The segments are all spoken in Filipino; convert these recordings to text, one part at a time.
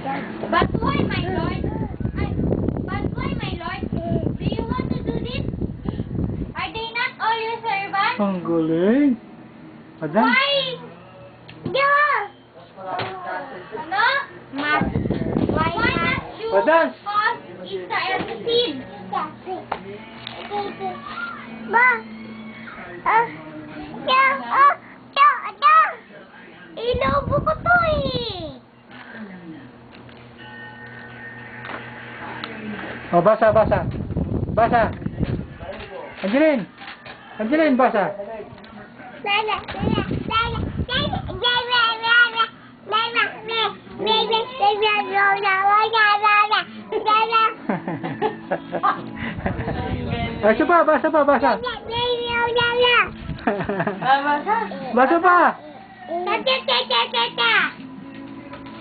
But why, my lord? But why, my lord? Do you want to do this? Are they not all your servants? Ang galing. Adan. Why? Yeah. Ano? Why not you Adan. cause Israel to sin? Ma. Ilobo ko to eh. Oh, basa, basa. Basa. Angeline. Angeline, basa. Ay, siya pa, basa pa, basa. Basa pa.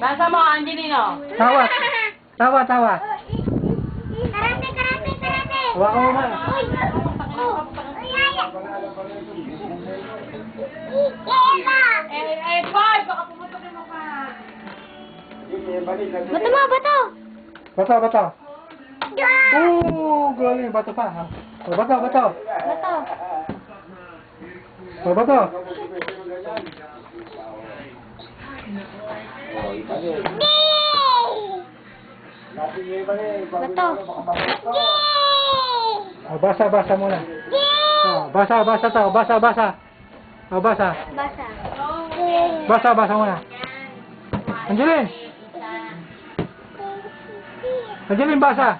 Basa mo, Angelino. Tawa. Tawa, tawa. Karate, karate, karate. Hawakan mo ma. Uy. Boy, baka pumutok yung mukha. Bato mo, bato. Bato, bato. Oh, galing. Bato pa. Ha? Oh, bato, bato. Bato. Oh, bato. Bato. Oh, basa, basa muna. Oh, basa, basa to. Basa, basa. Oh, basa. Basa. Basa, basa muna. Angeline. Angeline, basa.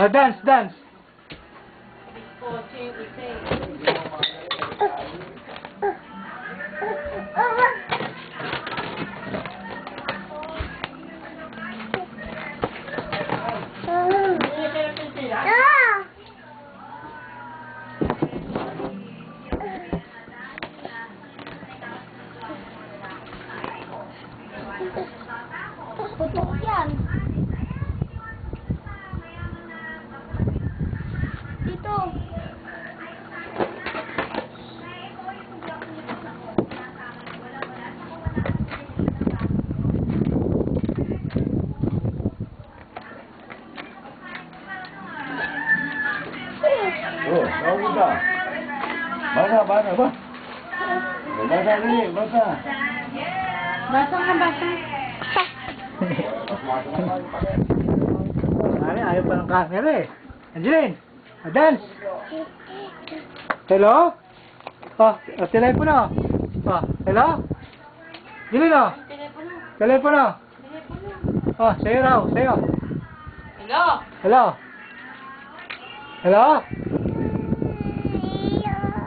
Oh, dance, dance. Putok yan. Dito. Oh, tahu tak? Basa, basa, basa. Basa ni, basa. Basa ka, basa. Ano, ayaw pa ng camera eh. Angeline, dance. Hello? Oh, telepono. Oh, hello? Angeline, oh. Telepono. Oh, sa'yo raw, sa'yo. Hello? Hello? Hello?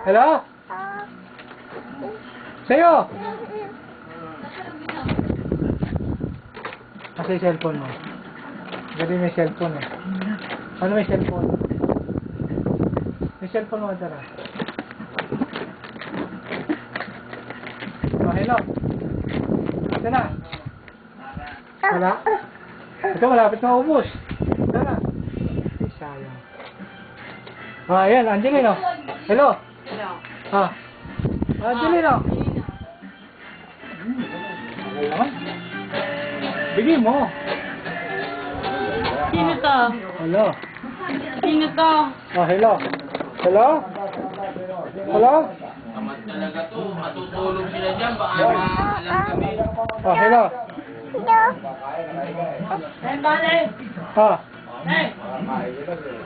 Hello? Sa'yo. Kasi yung cellphone mo. Ganda may cellphone eh. Ano may cellphone? May cellphone mo dara. Oh, hello. Ito na. Wala? Ito, malapit na ubos. Ito na. Ay, sayang. Ah, ayan, Angelino. Hello. Hello? Ah. Angelino. Okay naman. Bigay mo. Sino to? Hello. Sino to? Oh, hello. Hello? Hello? Tamad talaga to. Matutulog sila dyan. Baka maalam kami. Oh, hello. Hey, bale! Ah. Hey!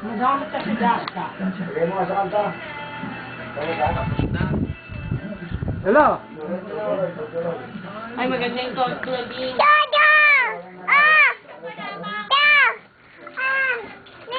Magamit ka si Dasta. Hello. Ay, magandang tulad din. Dada!